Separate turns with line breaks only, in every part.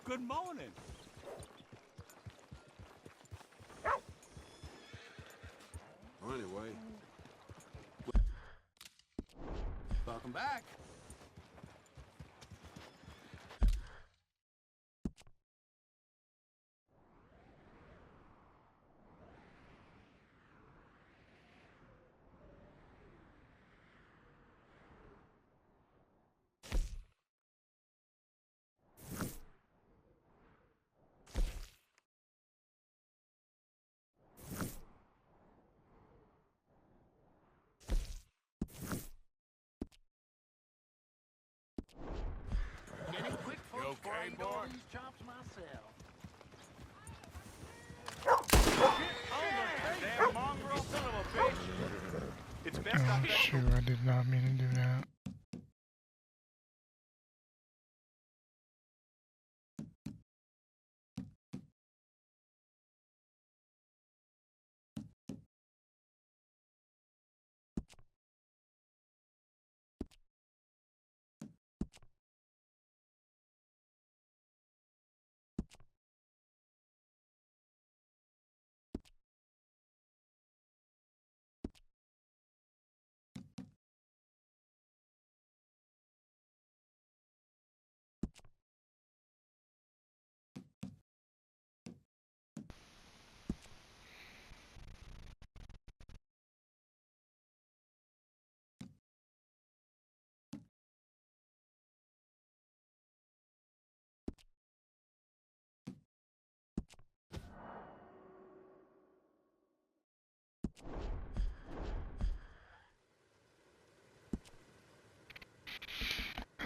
Good morning.
Well, anyway.
Welcome back.
Getting quick
You
folks
okay,
before I eat
boy?
all these chops myself.
Damn mongrel son of a bitch. It's best
Oh
I get
shoot, I did not mean to do that.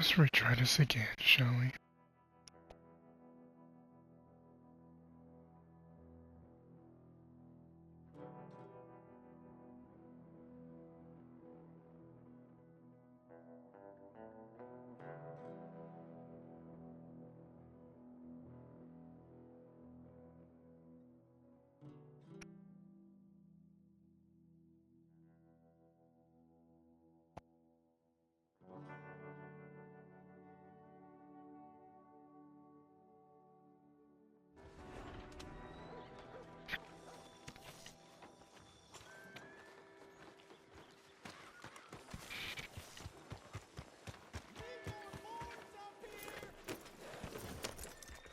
Let's retry this again, shall we?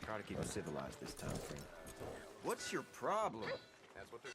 Try to keep us civilized this time, friend.
What's your problem?
That's what they're...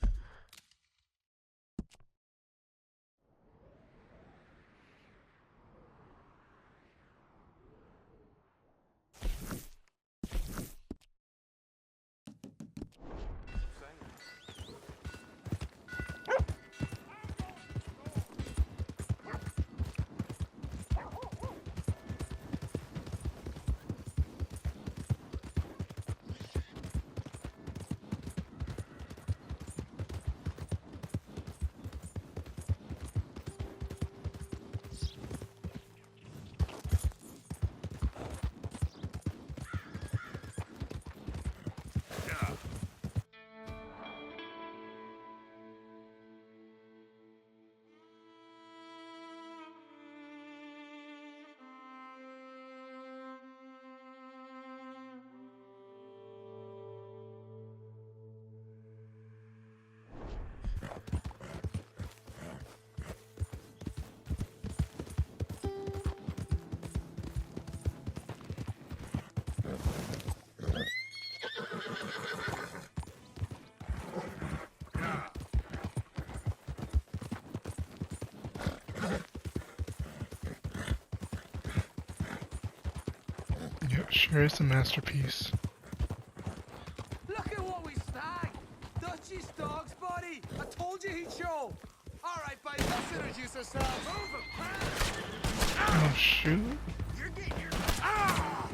Yep, sure is a masterpiece.
Look at what we snagged! Dutchie's dogs, buddy! I told you he'd show! Alright, buddy, let's introduce ourselves.
Oh shoot.
You're getting your... Ah!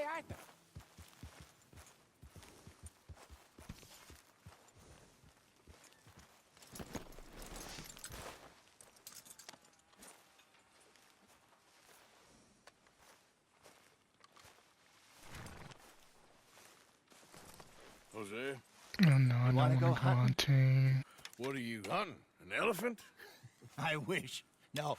Hey, Arthur.
Hosea,
Oh no, I don't
wanna
want to
go
go
hunting?
hunting.
what are you hunting? An elephant?
I wish. No,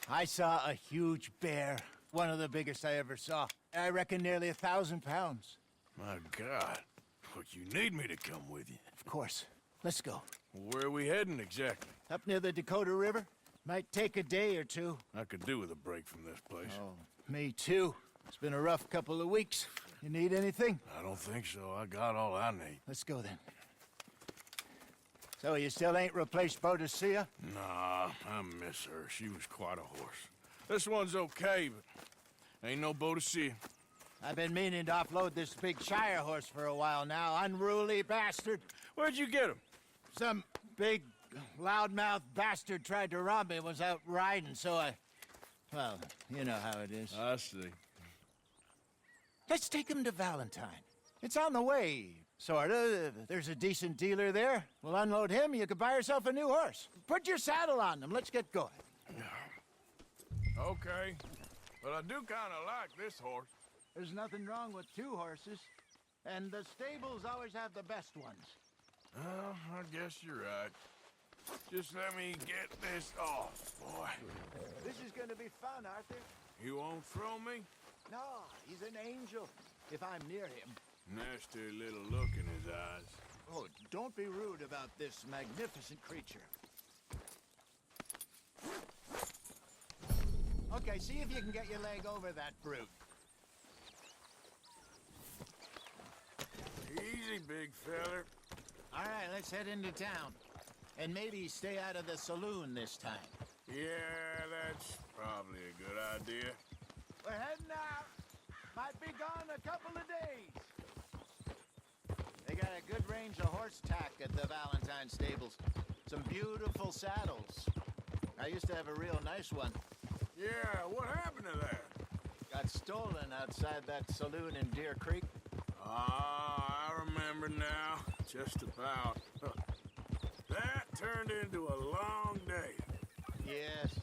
I saw a huge bear. One of the biggest I ever saw. I reckon nearly 1,000 pounds.
My God. Look, you need me to come with you.
Of course. Let's go.
Where are we heading exactly?
Up near the Dakota River. Might take a day or two.
I could do with a break from this place.
Oh, me too. It's been a rough couple of weeks. You need anything?
I don't think so. I got all I need.
Let's go then. So you still ain't replaced Hosea?
Nah, I miss her. She was quite a horse. This one's okay, but ain't no boat to see.
I've been meaning to offload this big Shire horse for a while now. Unruly bastard.
Where'd you get him?
Some big, loudmouth bastard tried to rob me, was out riding, so well, you know how it is.
I see.
Let's take him to Valentine. It's on the way, sorta. There's a decent dealer there. We'll unload him, you could buy yourself a new horse. Put your saddle on him, let's get going.
Okay, but I do kind of like this horse.
There's nothing wrong with two horses, and the stables always have the best ones.
Well, I guess you're right. Just let me get this off, boy.
This is gonna be fun, Arthur.
You won't throw me?
No, he's an angel, if I'm near him.
Nasty little look in his eyes.
Oh, don't be rude about this magnificent creature. Okay, see if you can get your leg over that brute.
Easy, big feller.
All right, let's head into town. And maybe stay out of the saloon this time.
Yeah, that's probably a good idea.
We're heading out. Might be gone a couple of days. They got a good range of horse tack at the Valentine stables. Some beautiful saddles. I used to have a real nice one.
Yeah, what happened to that?
Got stolen outside that saloon in Deer Creek.
Ah, I remember now. Just about. That turned into a long day.
Yes.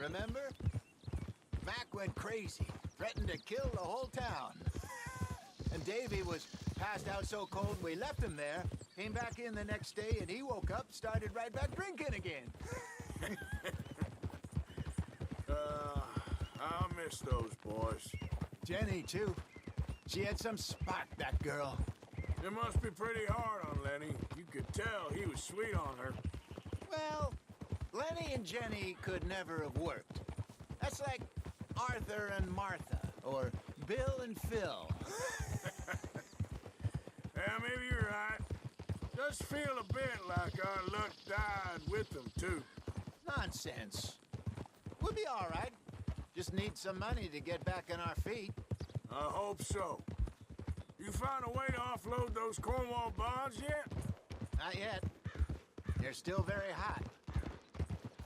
Remember? Mac went crazy, threatened to kill the whole town. And Davy was passed out so cold we left him there, came back in the next day, and he woke up, started right back drinking again.
I'll miss those boys.
Jenny, too. She had some spark, that girl.
It must be pretty hard on Lenny. You could tell he was sweet on her.
Well, Lenny and Jenny could never have worked. That's like Arthur and Martha, or Bill and Phil.
Yeah, maybe you're right. Just feel a bit like our luck died with them, too.
Nonsense. We'll be all right. Just need some money to get back on our feet.
I hope so. You found a way to offload those Cornwall bonds yet?
Not yet. They're still very hot.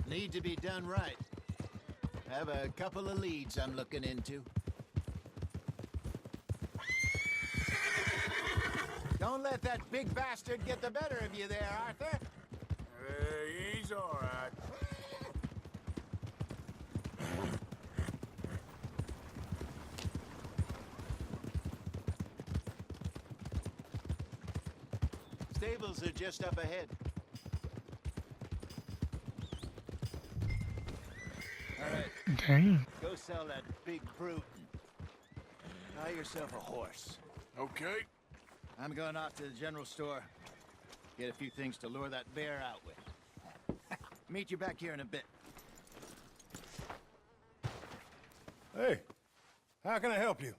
Need to be done right. Have a couple of leads I'm looking into. Don't let that big bastard get the better of you there, Arthur.
He's all right.
Stables are just up ahead. All right,
Dang.
go sell that big brute. Buy yourself a horse.
Okay.
I'm going off to the general store. Get a few things to lure that bear out with. Meet you back here in a bit.
Hey, how can I help you?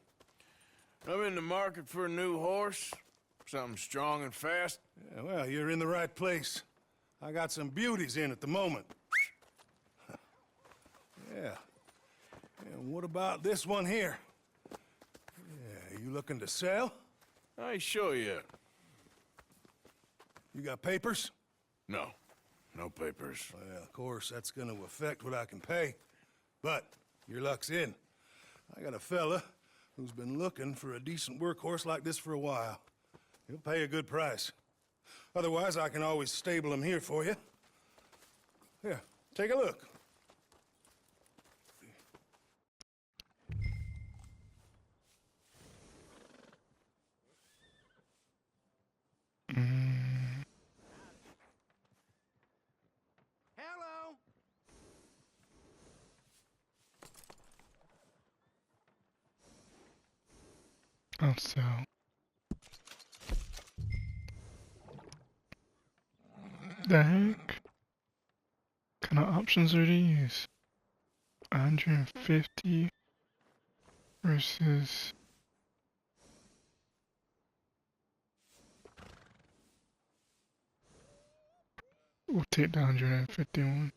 I'm in the market for a new horse. Something strong and fast.
Yeah, well, you're in the right place. I got some beauties in at the moment. Yeah. And what about this one here? Yeah, you looking to sell?
I ain't sure yet.
You got papers?
No. No papers.
Well, of course, that's gonna affect what I can pay. But your luck's in. I got a fella who's been looking for a decent workhorse like this for a while. He'll pay a good price. Otherwise, I can always stable him here for you. Here, take a look.
Hello.
Oh, so. The heck? What kind of options are these? 150 versus. We'll take the 151.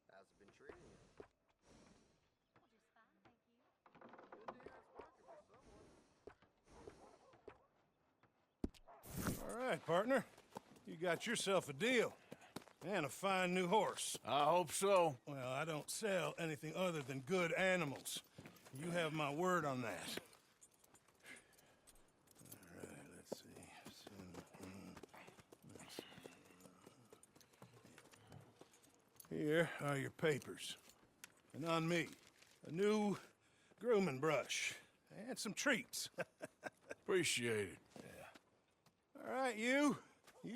How's it been treating you?
All right, partner. You got yourself a deal. And a fine new horse.
I hope so.
Well, I don't sell anything other than good animals. You have my word on that. All right, let's see. Here are your papers. And on me, a new grooming brush and some treats.
Appreciate it.
All right, you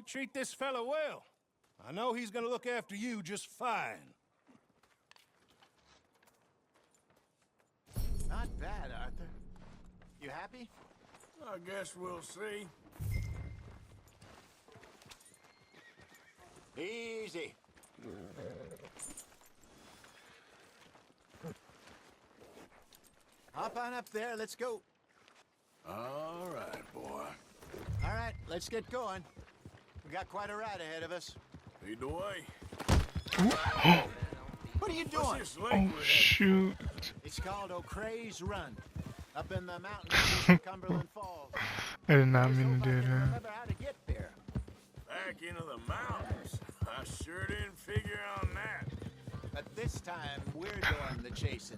treat this fella well. I know he's gonna look after you just fine.
Not bad, Arthur. You happy?
I guess we'll see.
Easy. Hop on up there, let's go.
All right, boy.
All right, let's get going. We got quite a ride ahead of us.
Lead the way.
What are you
What's
doing?
this lake
Oh,
we're heading?
shoot.
It's called O'Creagh's Run, up in the mountains east of Cumberland Falls.
I did not
Just
mean
hope
to
I
do
can
that.
remember how to get there.
Back into the mountains. I sure didn't figure on that.
But this time, we're doing the chasing.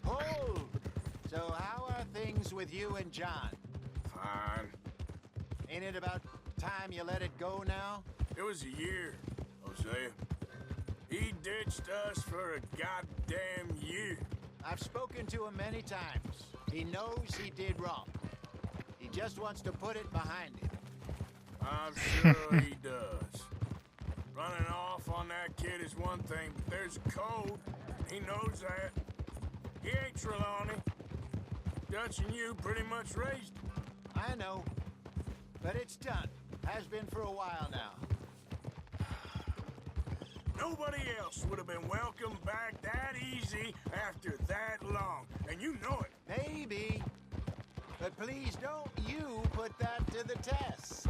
Hold! So how are things with you and John?
Fine.
Ain't it about time you let it go now?
It was a year, Hosea. He ditched us for a goddamn year.
I've spoken to him many times. He knows he did wrong. He just wants to put it behind him.
I'm sure he does. Running off on that kid is one thing, but there's a code. He knows that. He ain't Trelawney. Dutch and you pretty much raised him.
I know. But it's done. Has been for a while now.
Nobody else would have been welcomed back that easy after that long. And you know it.
Maybe. But please don't you put that to the test.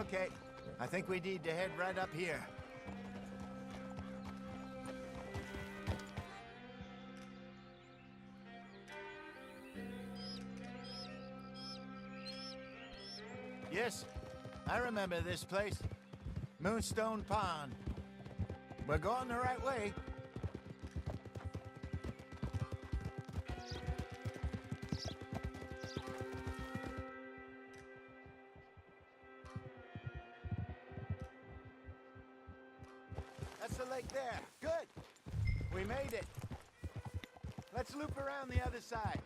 Okay, I think we need to head right up here. Yes, I remember this place. Moonstone Pond. We're going the right way. That's the lake there. Good. We made it. Let's loop around the other side.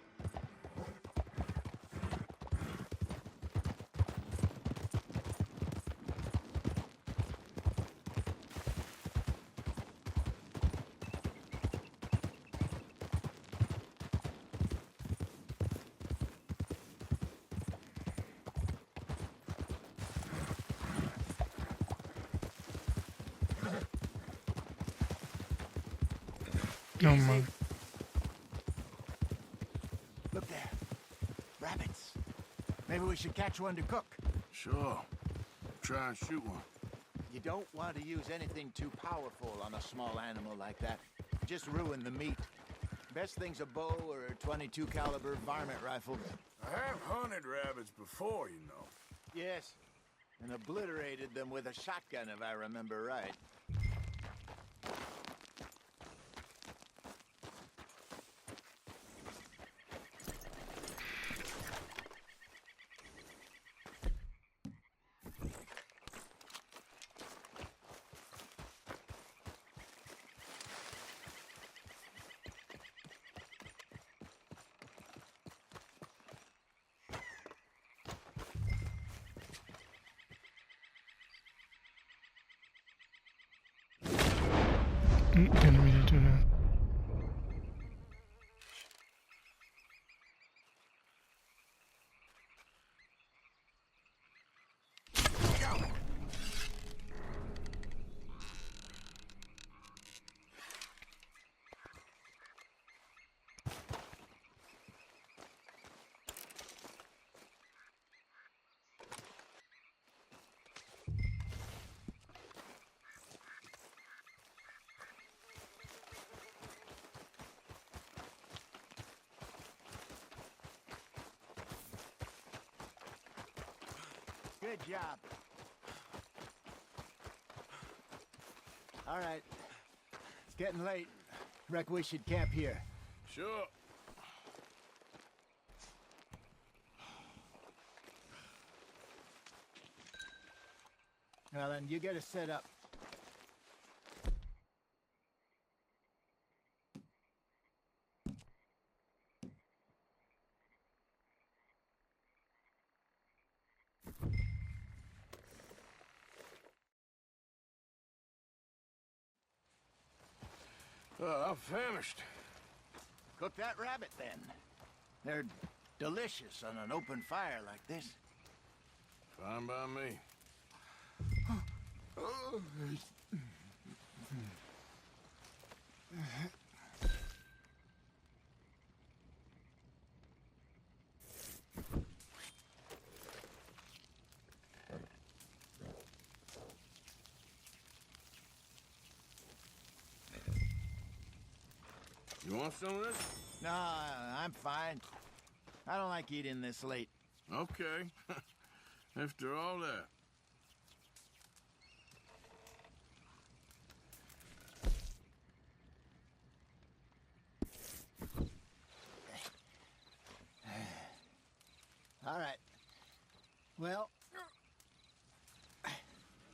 Oh my.
Look there. Rabbits. Maybe we should catch one to cook.
Sure. Try and shoot one.
You don't want to use anything too powerful on a small animal like that. Just ruin the meat. Best thing's a bow or a 22 caliber varmint rifle.
I have hunted rabbits before, you know.
Yes. And obliterated them with a shotgun, if I remember right.
Didn't mean to do that.
Good job. All right. It's getting late. Reckon we should camp here.
Sure.
Well, then, you get us set up.
I'm famished.
Cook that rabbit, then. They're delicious on an open fire like this.
Fine by me. You want some of this?
No, I'm fine. I don't like eating this late.
Okay. After all that.
All right. Well,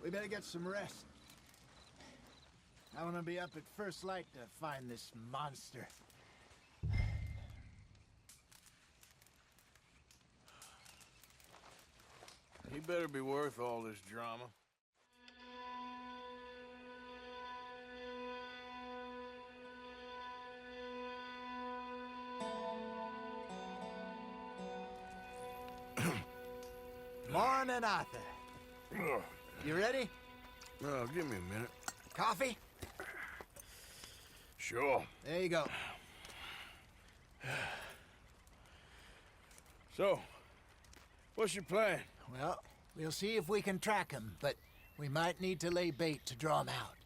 we better get some rest. I want to be up at first light to find this monster.
He better be worth all this drama.
Morning, Arthur. You ready?
Give me a minute.
Coffee?
Sure.
There you go.
So, what's your plan?
Well, we'll see if we can track him, but we might need to lay bait to draw him out.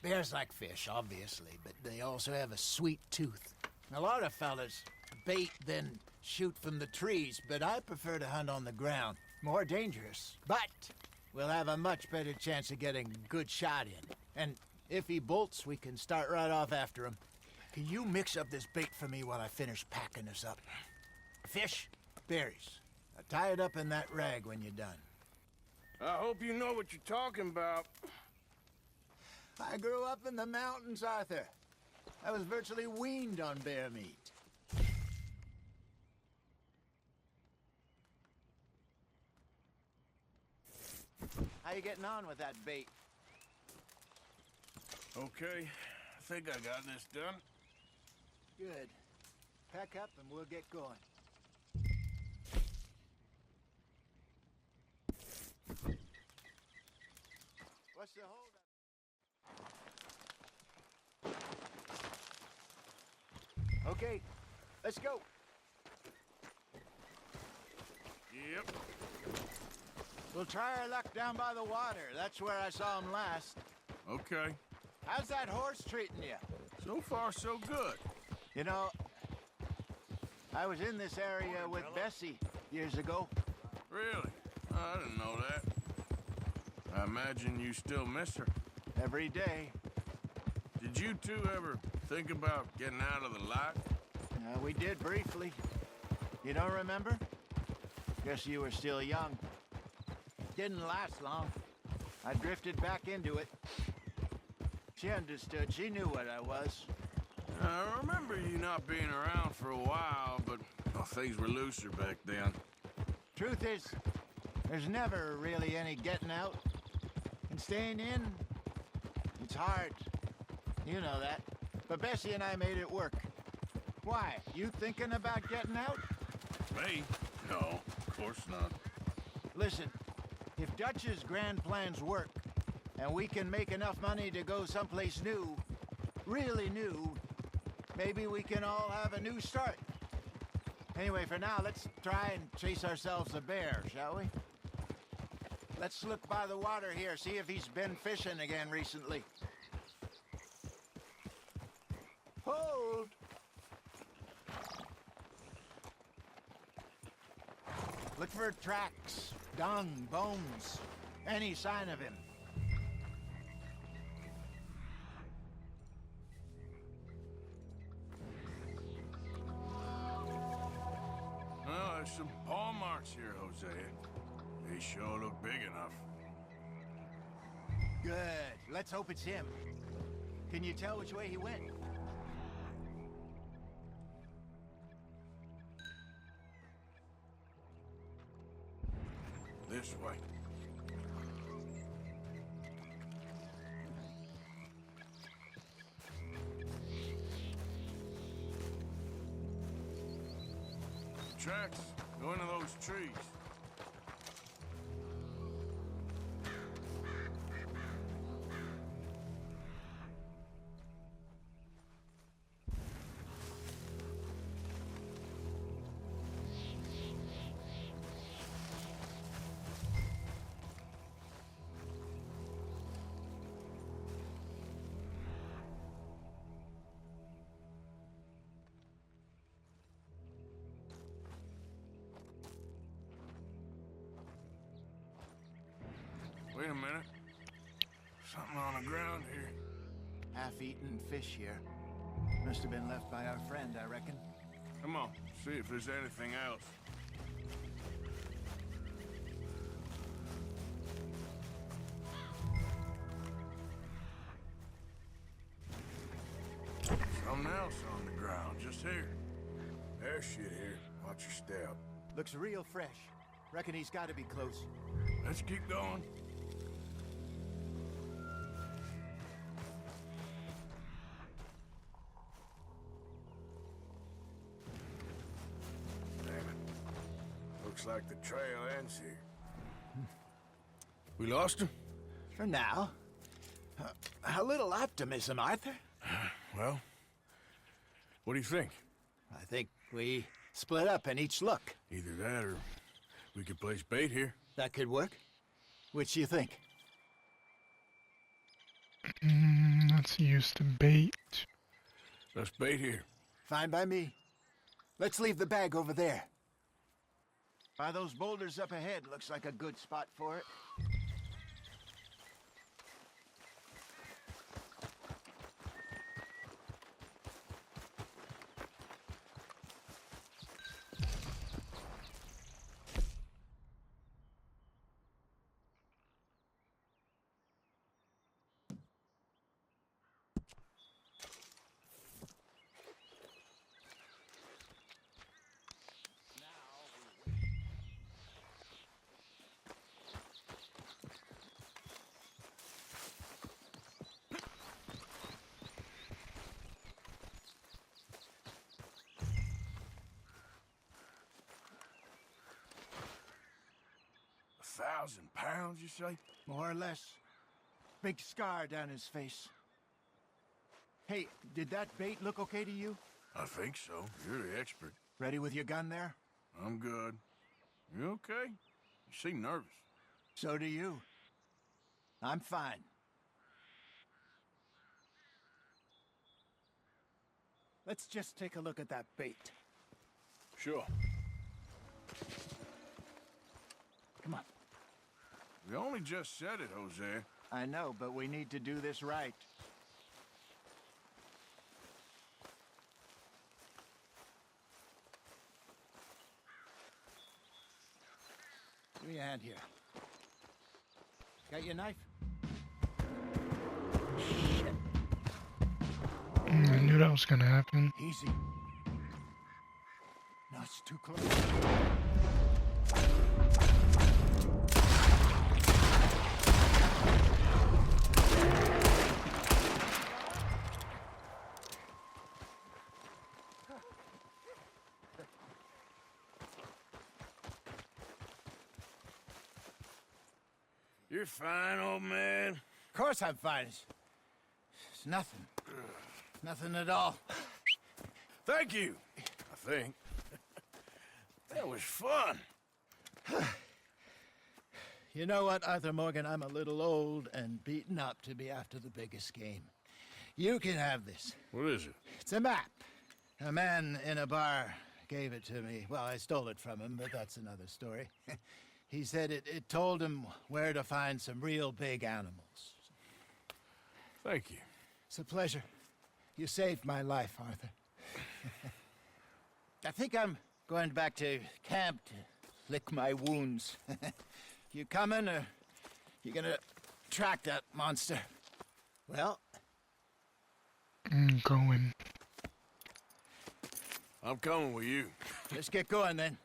Bears like fish, obviously, but they also have a sweet tooth. A lot of fellas bait, then shoot from the trees, but I prefer to hunt on the ground. More dangerous, but we'll have a much better chance of getting a good shot in. And if he bolts, we can start right off after him. Can you mix up this bait for me while I finish packing this up? Fish, berries. Tie it up in that rag when you're done.
I hope you know what you're talking about.
I grew up in the mountains, Arthur. I was virtually weaned on bear meat. How you getting on with that bait?
Okay, I think I got this done.
Good. Pack up and we'll get going. What's the hold up? Okay, let's go.
Yep.
We'll try our luck down by the water. That's where I saw him last.
Okay.
How's that horse treating you?
So far, so good.
You know, I was in this area with Bessie years ago.
Really? I didn't know that. I imagine you still miss her.
Every day.
Did you two ever think about getting out of the lot?
We did briefly. You don't remember? Guess you were still young. Didn't last long. I drifted back into it. She understood. She knew what I was.
I remember you not being around for a while, but well, things were looser back then.
Truth is, there's never really any getting out. And staying in, it's hard. You know that. But Bessie and I made it work. Why? You thinking about getting out?
Me? No, of course not.
Listen, if Dutch's grand plans work, and we can make enough money to go someplace new, really new, maybe we can all have a new start. Anyway, for now, let's try and chase ourselves a bear, shall we? Let's look by the water here, see if he's been fishing again recently. Hold! Look for tracks, dung, bones, any sign of him.
Well, there's some paw marks here, Hosea. They sure look big enough.
Good. Let's hope it's him. Can you tell which way he went?
This way. Tracks. Go into those trees. Wait a minute. Something on the ground here.
Half-eaten fish here. Must have been left by our friend, I reckon.
Come on, see if there's anything else. Something else on the ground, just here. There's shit here. Watch your step.
Looks real fresh. Reckon he's got to be close.
Let's keep going. Damn it. Looks like the trail ends here. We lost him?
For now. A little optimism, Arthur.
Well, what do you think?
I think we split up and each look.
Either that or we could place bait here.
That could work. Which do you think?
Let's use the bait.
Let's bait here.
Fine by me. Let's leave the bag over there. By those boulders up ahead, looks like a good spot for it.
1,000 pounds, you say?
More or less. Big scar down his face. Hey, did that bait look okay to you?
I think so. You're the expert.
Ready with your gun there?
I'm good. You okay? You seem nervous.
So do you. I'm fine. Let's just take a look at that bait.
Sure.
Come on.
We only just said it, Hosea.
I know, but we need to do this right. Give me a hand here. Got your knife? Shit.
I knew that was gonna happen.
Easy. No, it's too close.
You're fine, old man.
Of course I'm fine. It's nothing. Nothing at all.
Thank you, I think. That was fun.
You know what, Arthur Morgan? I'm a little old and beaten up to be after the biggest game. You can have this.
What is it?
It's a map. A man in a bar gave it to me. Well, I stole it from him, but that's another story. He said it told him where to find some real big animals.
Thank you.
It's a pleasure. You saved my life, Arthur. I think I'm going back to camp to lick my wounds. You coming, or you gonna track that monster? Well,
I'm going.
I'm coming with you.
let's get going then.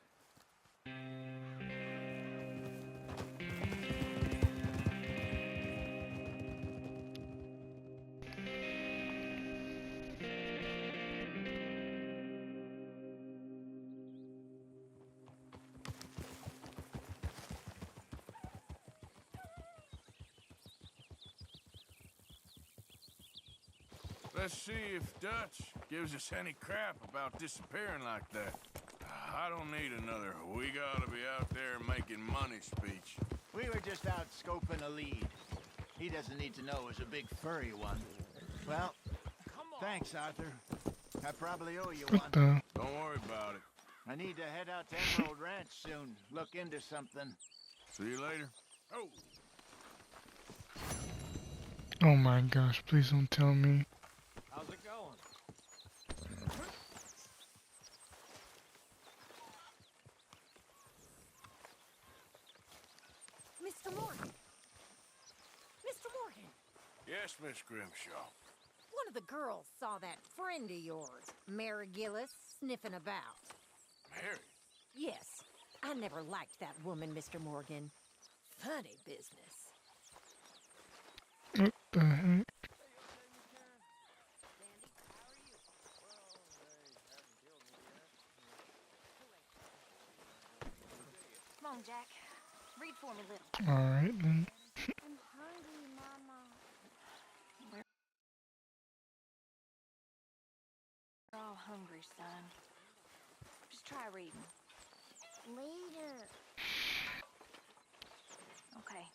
Let's see if Dutch gives us any crap about disappearing like that. I don't need another "we gotta be out there making money" speech.
We were just out scoping a lead. He doesn't need to know it was a big furry one. Well, thanks, Arthur. I probably owe you
What
one.
the?
Don't worry about it.
I need to head out to Emerald Ranch soon. Look into something.
See you later. Oh,
Oh my gosh, please don't tell me.
How's it going?
Mr. Morgan. Mr. Morgan.
yes, Miss Grimshaw.
One of the girls saw that friend of yours, Mary Gillis, sniffing about.
Mary.
Yes, I never liked that woman, Mr. Morgan. Funny business.
What the heck?
Come on, Jack. Read for me, little.
Alright then.
I'm hungry, Mama. We're all hungry, son. Just try reading. Later. Okay.